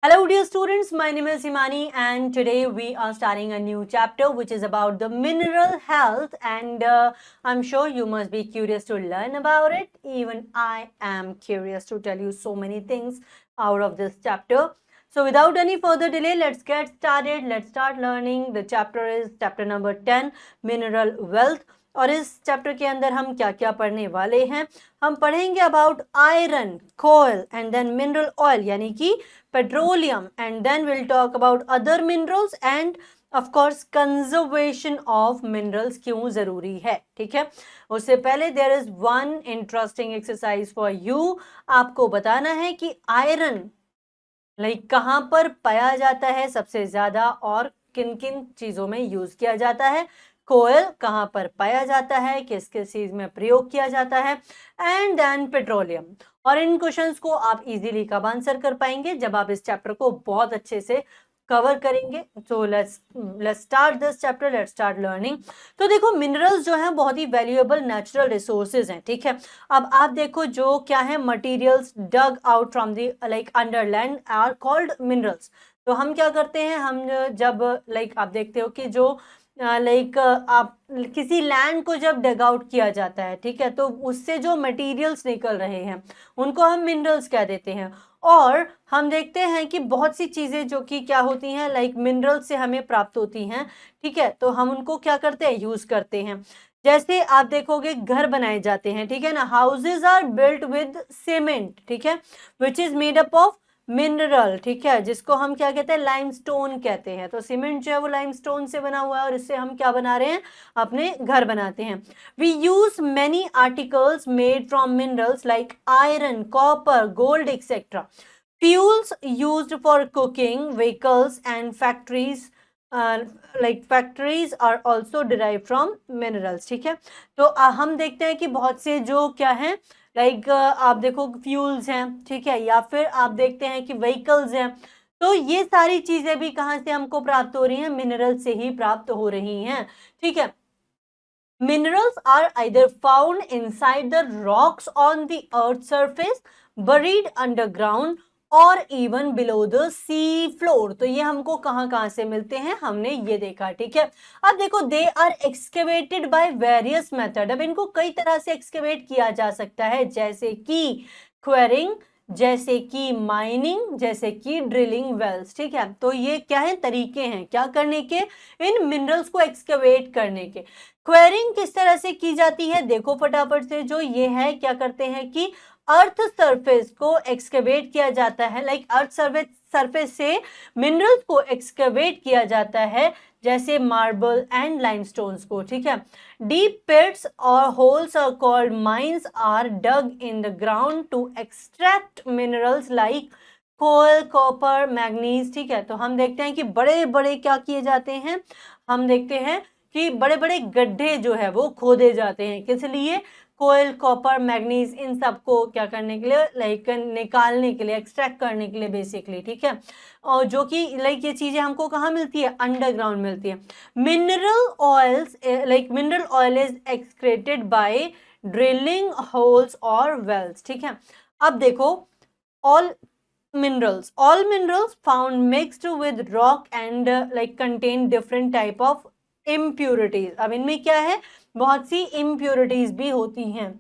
Hello dear students, my name is Himani and today we are starting a new chapter which is about the mineral health and I'm sure you must be curious to learn about it. Even I am curious to tell you so many things out of this chapter. So without any further delay, let's get started. Let's start learning. The chapter is chapter number 10, Mineral Wealth. और इस chapter के अंदर हम क्या क्या पढ़ने वाले हैं, हम पढ़ेंगे about iron, coal and then mineral oil यानी कि petroleum and then will talk about other minerals and of course conservation of minerals क्यों जरूरी है। ठीक है, उससे पहले there is one interesting exercise for you. आपको बताना है कि आयरन कहाँ पर पाया जाता है सबसे ज्यादा और किन किन चीजों में यूज किया जाता है, कोयल कहाँ पर पाया जाता है, किस किस चीज में प्रयोग किया जाता है, एंड देन पेट्रोलियम। और इन क्वेश्चंस को आप इजीली कब आंसर कर पाएंगे, जब आप इस चैप्टर को बहुत अच्छे से कवर करेंगे। So let's start this chapter, let's start learning. तो देखो, मिनरल्स जो हैं बहुत ही वैल्यूएबल नेचुरल रिसोर्सेज हैं। ठीक है, अब आप देखो जो क्या है, materials dug out from the under land are called minerals. तो हम क्या करते हैं, हम जब आप देखते हो कि जो आप किसी लैंड को जब डग आउट किया जाता है, ठीक है, तो उससे जो मटेरियल्स निकल रहे हैं उनको हम मिनरल्स कह देते हैं। और हम देखते हैं कि बहुत सी चीजें जो कि क्या होती हैं, मिनरल्स से हमें प्राप्त होती हैं। ठीक है, तो हम उनको क्या करते हैं, यूज करते हैं। जैसे आप देखोगे घर बनाए जाते हैं, ठीक है ना, houses are built with cement, ठीक है, which is made up of mineral. ठीक है, जिसको हम क्या कहते हैं, लाइमस्टोन कहते हैं। तो सीमेंट जो है वो लाइमस्टोन से बना हुआ है और इससे हम क्या बना रहे हैं, अपने घर बनाते हैं। We use many articles made from minerals like iron, copper, gold etcetera. Fuels used for cooking, vehicles and factories factories are also derive from minerals. ठीक है, तो हम देखते हैं कि बहुत से जो क्या है, आप देखो फ्यूल्स हैं, ठीक है, या फिर आप देखते हैं कि व्हीकल्स हैं। तो ये सारी चीजें भी कहाँ से हमको प्राप्त हो रही हैं, मिनरल से ही प्राप्त हो रही हैं। ठीक है, minerals are either found inside the rocks on the earth surface, buried underground और even below the sea floor. तो ये हमको कहाँ कहाँ से मिलते हैं, हमने ये देखा। ठीक है, अब देखो, they are excavated by various method. अब इनको कई तरह से एक्सकेवेट किया जा सकता है, जैसे कि क्वेरिंग, जैसे कि माइनिंग, जैसे कि ड्रिलिंग वेल्स। ठीक है, तो ये क्या है, तरीके हैं क्या करने के, इन मिनरल्स को एक्सकेवेट करने के। क्वेरिंग किस तरह से की जाती है, देखो फटाफट से, जो ये है क्या करते हैं कि अर्थ सरफेस को एक्सकेवेट किया जाता है, अर्थ सरफेस से मिनरल्स को एक्सकेवेट किया जाता है, जैसे मार्बल एंड लाइमस्टोन्स को। ठीक है, डीप पिट्स और holes are called mines are dug in the ground to extract minerals like coal, copper, manganese. ठीक है, तो हम देखते हैं कि बड़े बड़े क्या किए जाते हैं, हम देखते हैं कि बड़े बड़े गड्ढे जो है वो खोदे जाते हैं, किस लिए, कोयल, कॉपर, मैग्नीज, इन सबको क्या करने के लिए, निकालने के लिए, एक्सट्रैक्ट करने के लिए बेसिकली। ठीक है, और जो कि ये चीजें हमको कहाँ मिलती है, अंडरग्राउंड मिलती है। Mineral oils mineral oil is excreted by drilling holes और वेल्स। ठीक है, अब देखो, ऑल minerals found mixed with rock and contain different type of impurities। अब इनमें क्या है, बहुत सी impurities भी होती हैं।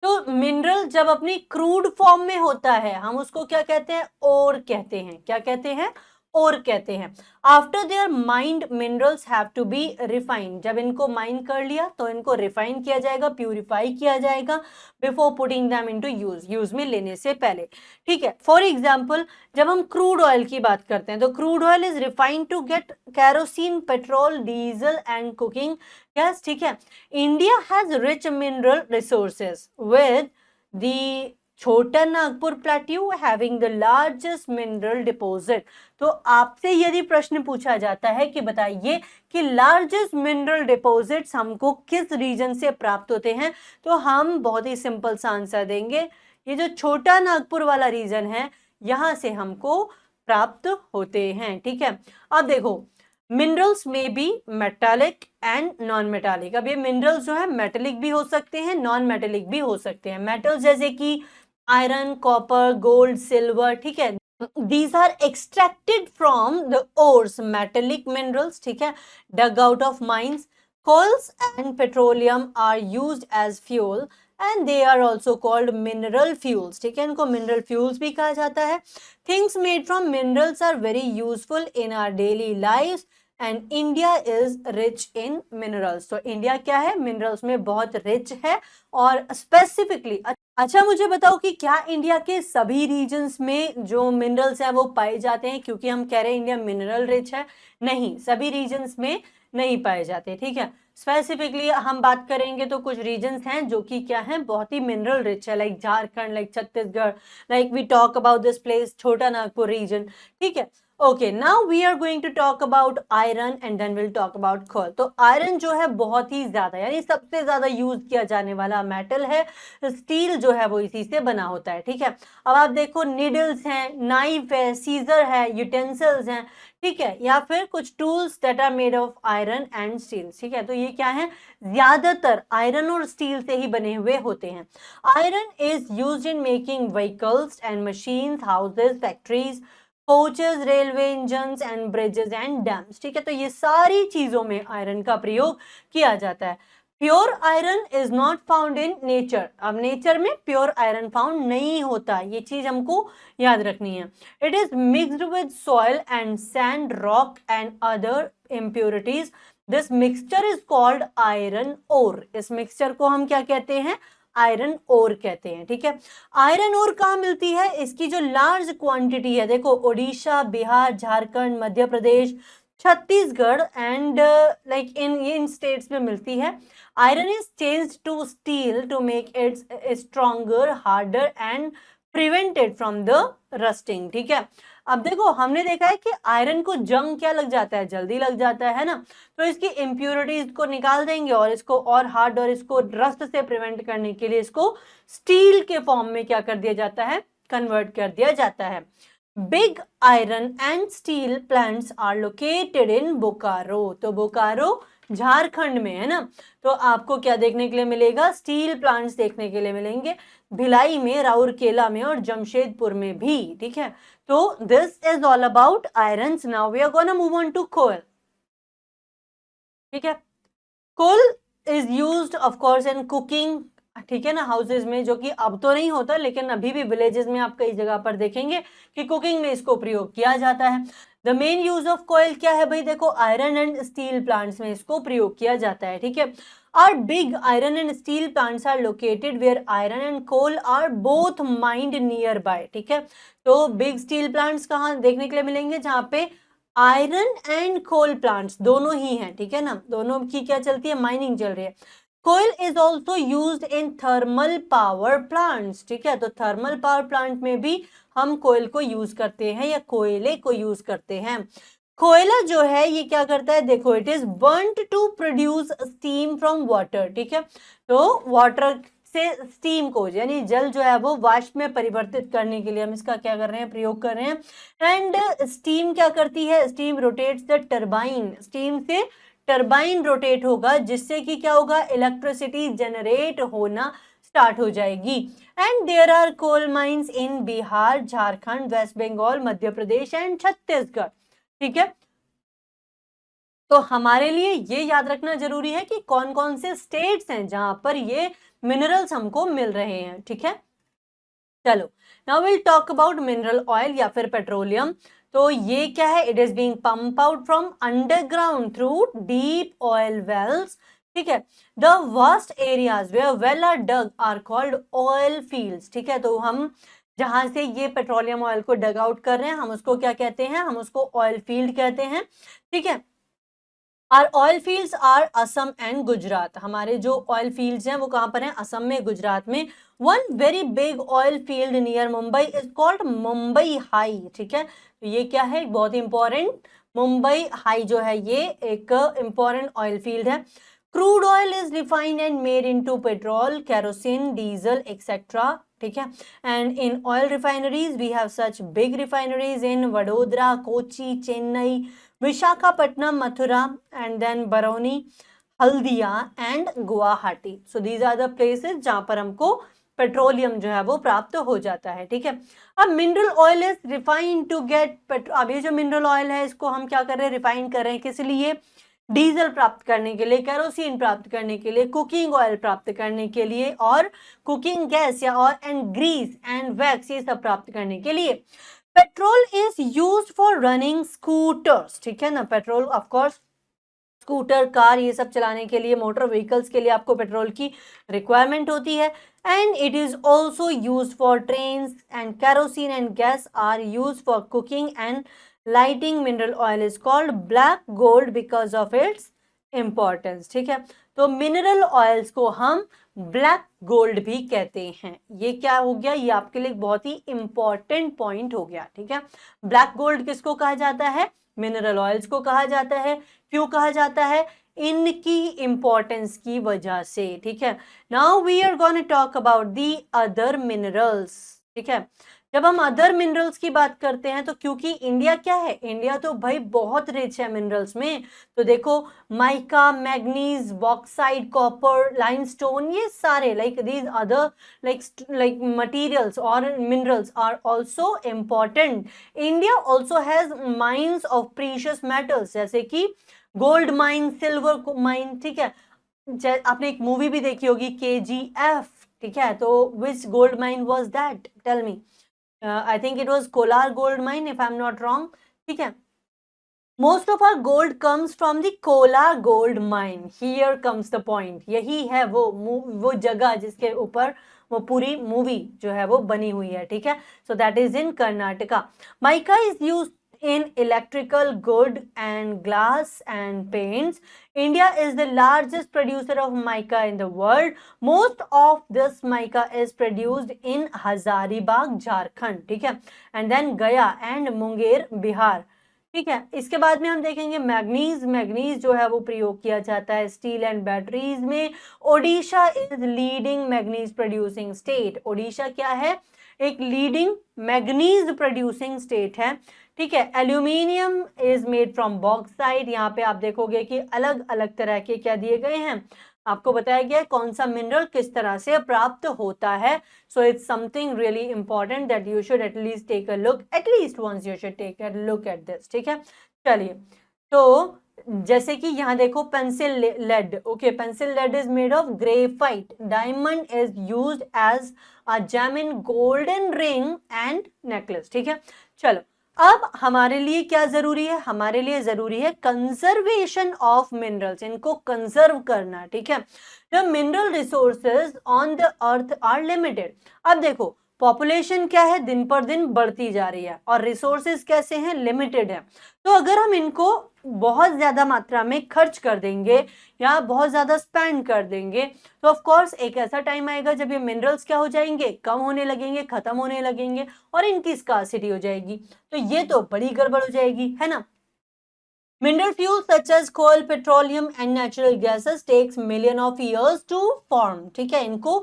तो मिनरल जब अपनी क्रूड फॉर्म में होता है, हम उसको क्या कहते हैं, ओर कहते हैं। क्या कहते हैं, ओर कहते हैं। After they're mined minerals have to be refined. जब इनको माइन कर लिया तो इनको रिफाइन किया जाएगा, प्यूरिफाई किया जाएगा, before putting them into use में लेने से पहले। ठीक है, फॉर एग्जांपल, जब हम क्रूड ऑयल की बात करते हैं तो crude oil is refined to get kerosene, petrol, diesel and cooking gas. ठीक है, India has rich mineral resources with the Chota Nagpur plateau having the largest mineral deposit. तो आपसे यदि प्रश्न पूछा जाता है कि बताइए कि लार्जेस्ट मिनरल डिपॉजिट्स हमको किस रीजन से प्राप्त होते हैं, तो हम बहुत ही सिंपल सा आंसर देंगे, ये जो छोटा नागपुर वाला रीजन है, यहां से हमको प्राप्त होते हैं। ठीक है, अब देखो, मिनरल्स में भी मेटालिक एंड नॉन मेटालिक। अब ये मिनरल्स जो है मेटालिक भी हो सकते हैं, नॉन मेटालिक भी हो सकते हैं। मेटल्स जैसे कि आयरन, कॉपर, गोल्ड, सिल्वर, ठीक है, These are extracted from the ores, metallic minerals, ठीक है, dug out of mines. Coals and petroleum are used as fuel and they are also called mineral fuels, ठीक है, इनको mineral fuels भी कहा जाता है. Things made from minerals are very useful in our daily lives and India is rich in minerals. तो India क्या है, मिनरल्स में बहुत रिच है. और स्पेसिफिकली, अच्छा मुझे बताओ कि क्या इंडिया के सभी रीजन्स में जो मिनरल्स हैं वो पाए जाते हैं, क्योंकि हम कह रहे हैं इंडिया मिनरल रिच है. नहीं, सभी रीजन्स में नहीं पाए जाते, ठीक है. स्पेसिफिकली हम बात करेंगे तो कुछ रीजन्स हैं जो कि क्या है, बहुत ही मिनरल रिच है, like Jharkhand, like Chhattisgarh, like we talk about this place Chota Nagpur region, ठीक है. Okay, now we are going to talk about iron and then will talk about coal. तो आयरन जो है बहुत ही ज्यादा, यानी सबसे ज्यादा यूज किया जाने वाला मेटल है. स्टील जो है वो इसी से बना होता है, ठीक है. अब आप देखो, निडल्स हैं, नाइफ है, सीजर है, यूटेंसिल्स हैं, ठीक है, या फिर कुछ tools that are made of iron and steel, ठीक है. तो ये क्या है, ज्यादातर आयरन और स्टील से ही बने हुए होते हैं. Iron is used in making vehicles and machines, houses, factories, coaches, railway engines and bridges and dams, ठीक है. तो ये सारी चीजों में आयरन का प्रयोग किया जाता है. Pure iron is not found in nature. अब नेचर में प्योर आयरन फाउंड नहीं होता, ये चीज हमको याद रखनी है. It is mixed with soil and sand, rock and other impurities. This mixture is called iron ore. इस मिक्सचर को हम क्या कहते हैं, आयरन ओर कहते हैं, ठीक है. आयरन ओर कहाँ मिलती है, इसकी जो लार्ज क्वांटिटी है, देखो उड़ीसा, बिहार, झारखंड, मध्य प्रदेश, छत्तीसगढ़ एंड लाइक इन स्टेट्स में मिलती है. Iron is changed to steel to make it stronger, harder and prevented from the rusting, ठीक है. अब देखो, हमने देखा है कि आयरन को जंग क्या लग जाता है, जल्दी लग जाता है ना. तो इसकी इम्प्योरिटीज को निकाल देंगे और इसको और हार्ड और इसको रस्ट से प्रिवेंट करने के लिए इसको स्टील के फॉर्म में क्या कर दिया जाता है, कन्वर्ट कर दिया जाता है. Big iron and steel plants are located in Bokaro. तो बोकारो झारखंड में है ना. तो आपको क्या देखने के लिए मिलेगा, स्टील प्लांट्स देखने के लिए मिलेंगे भिलाई में, राउरकेला में और जमशेदपुर में भी, ठीक है. तो this is all about irons. Now we are gonna move on to coal, ठीक है. Coal is used of course in cooking, ठीक है ना, हाउसेज में, जो कि अब तो नहीं होता लेकिन अभी भी विलेजेस में आप कई जगह पर देखेंगे कि कुकिंग में इसको प्रयोग किया जाता है. The main use of coil क्या है भाई, देखो आयरन एंड स्टील प्लांट्स में इसको प्रयोग किया जाता है, ठीक है. Are big iron and steel plants are located where iron and coal are both mined nearby, ठीक है. तो बिग स्टील प्लांट्स कहाँ देखने के लिए मिलेंगे, जहाँ पे आयरन एंड कोल प्लांट्स दोनों ही हैं, ठीक है ना, दोनों की क्या चलती है, माइनिंग चल रही है. Coal is also use in thermal power plants, ठीक है. तो थर्मल पावर प्लांट में भी हम कोयल को यूज करते हैं या कोयले को यूज करते हैं. कोयला जो है ये क्या करता है, देखो it is burned to produce steam from water, ठीक है. तो वाटर से स्टीम को, यानी जल जो है वो वाष्प में परिवर्तित करने के लिए हम इसका क्या कर रहे हैं, प्रयोग कर रहे हैं. एंड स्टीम क्या करती है, steam rotates the turbine. Steam से टरबाइन रोटेट होगा जिससे कि क्या होगा, इलेक्ट्रिसिटी जनरेट होना स्टार्ट हो जाएगी. And there are coal mines in Bihar, Jharkhand, West Bengal, Madhya Pradesh and Chhattisgarh, ठीक है. तो हमारे लिए ये याद रखना जरूरी है कि कौन कौन से स्टेट्स हैं जहां पर ये मिनरल्स हमको मिल रहे हैं, ठीक है. चलो, now will talk about mineral oil या फिर पेट्रोलियम. तो ये क्या है, it is being pump out from underground through deep oil wells, ठीक है. The vast areas where well are dug are called oil fields, ठीक है. तो हम जहां से ये पेट्रोलियम ऑयल को डग आउट कर रहे हैं हम उसको क्या कहते हैं, हम उसको ऑयल फील्ड कहते हैं, ठीक है. Are oil fields are Assam and Gujarat. हमारे जो ऑयल फील्ड्स हैं वो कहाँ पर हैं, असम में, गुजरात में. One very big oil field near Mumbai is called Mumbai high, ठीक है. तो ये क्या है, बहुत इंपॉर्टेंट, मुंबई हाई जो है ये एक इंपॉर्टेंट ऑयल फील्ड है. Crude oil is refined and made into petrol, kerosene, diesel etcetera, ठीक है. And in oil refineries we have such big refineries in Vadodara, Kochi, Chennai, Visakhapatnam, Mathura and then Barauni, Haldia and Guwahati. So these are the places जहां पर हमको petroleum जो है वो प्राप्त हो जाता है, ठीक है। अब mineral oil is refined to get अब ये जो मिनरल ऑयल है इसको हम क्या कर रहे हैं, रिफाइन कर रहे हैं, किस लिए, डीजल प्राप्त करने के लिए, केरोसिन प्राप्त करने के लिए, कुकिंग ऑयल प्राप्त करने के लिए, और कुकिंग गैस या और एंड ग्रीस एंड वैक्स ये सब प्राप्त करने के लिए। Petrol is used for running scooters, ठीक है ना। Petrol of course scooter, car ये सब चलाने के लिए, मोटर व्हीकल्स के लिए आपको पेट्रोल की रिक्वायरमेंट होती है। And it is also used for trains and kerosene and gas are used for cooking and lighting. Mineral oil is called black gold because of its importance, ठीक है। तो mineral oils को हम black gold भी कहते हैं। ये क्या हो गया, ये आपके लिए बहुत ही इंपॉर्टेंट पॉइंट हो गया, ठीक है। ब्लैक गोल्ड किसको कहा जाता है, मिनरल ऑयल्स को कहा जाता है। क्यों कहा जाता है, इनकी इंपॉर्टेंस की वजह से, ठीक है। Now we are gonna talk about the other minerals, ठीक है। जब हम अदर मिनरल्स की बात करते हैं तो क्योंकि इंडिया क्या है, इंडिया तो भाई बहुत रिच है मिनरल्स में। तो देखो mica, manganese, bauxite, copper, limestone, ये सारे like these other like materials और minerals are also important. India also has mines of precious metals, जैसे कि गोल्ड माइन, सिल्वर माइन, ठीक है। आपने एक मूवी भी देखी होगी KGF, ठीक है। तो which gold mine was that, tell me. I think it was Kolar gold mine if I'm not wrong, ठीक है। Most of our gold comes from the Kolar gold mine. Here comes the point. यही है वो जगह जिसके ऊपर वो पूरी मूवी जो है वो बनी हुई है, ठीक है। So that is in Karnataka. Mica is used in electrical good and glass and paints. India is the largest producer of mica in the world. Most of this mica is produced in Hazaribagh, Jharkhand, ठीक है, and then Gaya and Munger, Bihar, ठीक है। इसके बाद में हम देखेंगे manganese. Manganese जो है वो प्रयोग किया जाता है स्टील एंड बैटरीज में। Odisha is leading manganese producing state. Odisha क्या है, एक लीडिंग मैग्नीज प्रोड्यूसिंग स्टेट है, ठीक है। Aluminium is made from bauxite. यहाँ पे आप देखोगे कि अलग अलग तरह के क्या दिए गए हैं, आपको बताया गया है कौन सा मिनरल किस तरह से प्राप्त होता है। So it's something really important that you should at least take a look, at least once you should take a look at this, ठीक है। चलिए, तो जैसे कि यहाँ देखो pencil lead, okay, pencil lead is made of graphite. Diamond is used as a gem in golden ring and necklace, ठीक है। चलो, अब हमारे लिए क्या जरूरी है, हमारे लिए जरूरी है कंजर्वेशन ऑफ मिनरल्स, इनको कंजर्व करना, ठीक है। The mineral resources on the earth are limited. अब देखो पॉपुलेशन क्या है, दिन पर दिन बढ़ती जा रही है, और रिसोर्सेज कैसे हैं, लिमिटेड है। तो अगर हम इनको बहुत ज्यादा मात्रा में खर्च कर देंगे या बहुत ज्यादा स्पेंड कर देंगे तो ऑफ कोर्स एक ऐसा टाइम आएगा जब ये मिनरल्स क्या हो जाएंगे, कम होने लगेंगे, खत्म होने लगेंगे, और इनकी स्कार्सिटी हो जाएगी। तो ये तो बड़ी गड़बड़ हो जाएगी, है ना। Mineral fuels such as coal, petroleum and natural gases takes million of years to form, ठीक है। इनको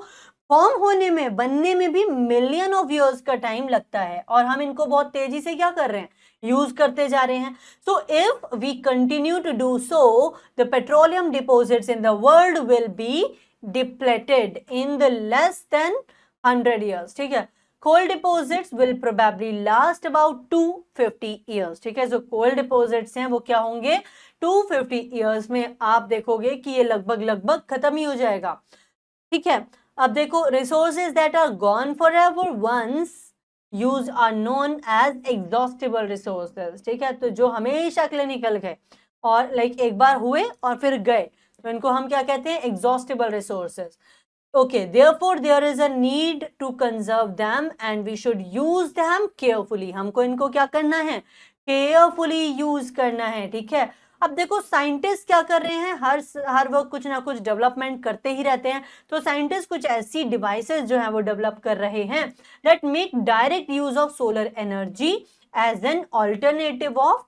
फॉर्म होने में, बनने में भी मिलियन ऑफ इयर्स का टाइम लगता है, और हम इनको बहुत तेजी से क्या कर रहे हैं, यूज करते जा रहे हैं। So if we continue to do so, the petroleum deposits in the world will be depleted in the less than 100 years, ठीक है। Coal deposits will probably last about 250 years, ठीक है। जो coal deposits हैं वो क्या होंगे, 250 years में आप देखोगे कि ये लगभग खत्म ही हो जाएगा, ठीक है। अब देखो resources that are gone forever once used are known as exhaustible resources, ठीक है। तो जो हमेशा के लिए निकल गए और लाइक एक बार हुए और फिर गए, तो इनको हम क्या कहते हैं, exhaustible resources. Okay, therefore there is a need to conserve them and we should use them carefully. हमको इनको क्या करना है, carefully use करना है, ठीक है। अब देखो साइंटिस्ट क्या कर रहे हैं, हर वक्त कुछ ना कुछ डेवलपमेंट करते ही रहते हैं। तो साइंटिस्ट कुछ ऐसी डिवाइसेस जो है वो डेवलप कर रहे हैं that make direct use of solar energy as an alternative of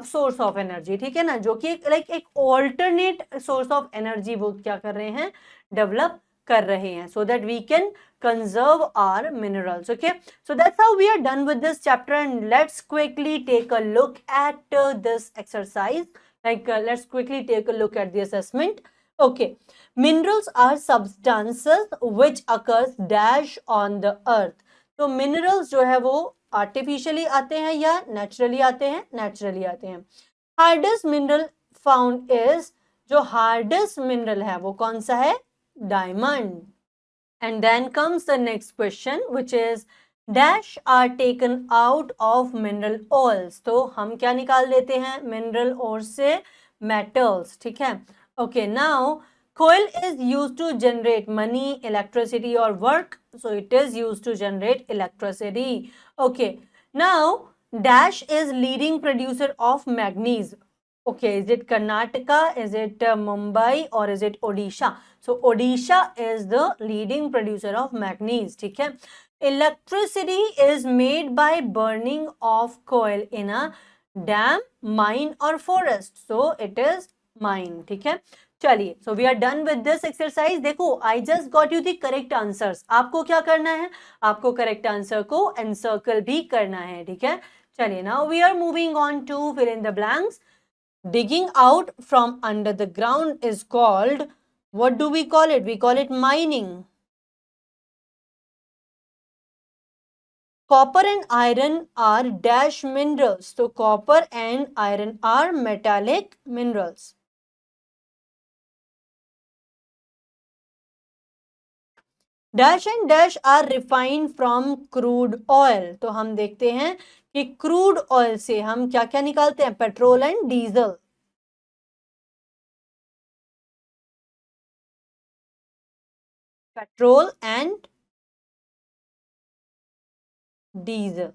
source of energy, ठीक है ना, जो कि एक ऑल्टरनेट सोर्स ऑफ एनर्जी वो क्या कर रहे हैं, डेवलप कर रहे हैं, so that we can conserve our minerals. Okay, so that's how we are done with this chapter, and let's quickly take a look at this exercise. Let's quickly take a look at the assessment. Okay. Minerals are substances which occurs dash on the earth. तो minerals जो है वो artificially आते हैं या naturally आते हैं? Naturally आते हैं. Hardest mineral found is, जो hardest mineral है वो कौन सा है? Diamond. And then comes the next question, which is dash are taken out of mineral oils. तो हम क्या निकाल देते हैं mineral ore से? Metals. ठीक है. Okay, now coal is used to generate money, electricity or work. So it is used to generate electricity. Okay, now dash is leading producer of manganese. Okay, is it Karnataka, is it Mumbai or is it Odisha? So Odisha is the leading producer of manganese. ठीक है. Electricity is made by burning of coal in a dam, mine or forest. So it is mine. ठीक है. चलिए, so we are done with this exercise. देखो, I just got you the correct answers. आपको क्या करना है? आपको correct answer को encircle भी करना है. ठीक है. चलिए, now we are moving on to fill in the blanks. Digging out from under the ground is called, what do we call it? We call it mining. Copper and iron are dash minerals. So copper and iron are metallic minerals. Dash and dash are refined from crude oil. तो हम देखते हैं कि crude oil से हम क्या क्या निकालते हैं? Petrol and diesel. Petrol and diesel.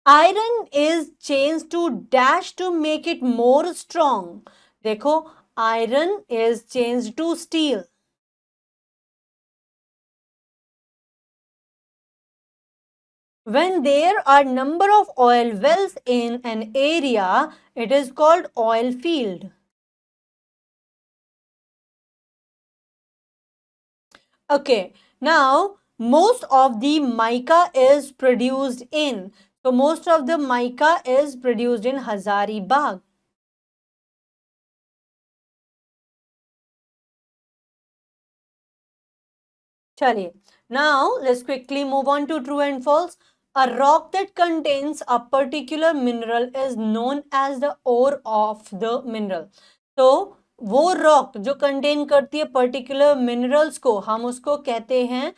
Iron is changed to dash to make it more strong. देखो, iron is changed to steel. When there are number of oil wells in an area, it is called oil field. Okay, now most of the mica is produced in. So most of the mica is produced in Hazaribagh. Chaliye. Now let's quickly move on to true and false. A rock that contains a particular mineral is known as the ore of the mineral. तो वो rock जो contain करती है particular minerals को हम उसको कहते हैं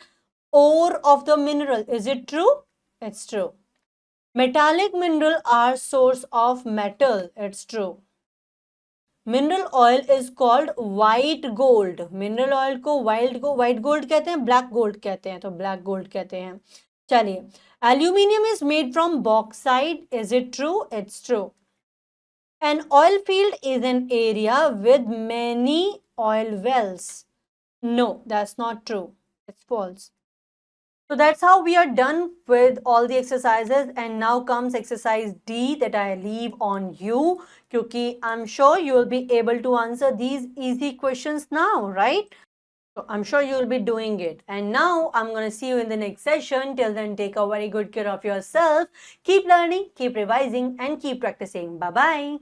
ore of the mineral. Is it true? It's true. Metallic mineral are source of metal. It's true. Mineral oil is called white gold. Mineral oil को white gold कहते हैं, black gold कहते हैं, तो black gold कहते हैं. चलिए, aluminium is made from bauxite. Is it true? It's true. An oil field is an area with many oil wells. No, that's not true. It's false. So that's how we are done with all the exercises, and now comes exercise D that I leave on you, because I'm sure you will be able to answer these easy questions now, right? So I'm sure you will be doing it. And now I'm going to see you in the next session. Till then, take a very good care of yourself. Keep learning, keep revising and keep practicing. Bye-bye.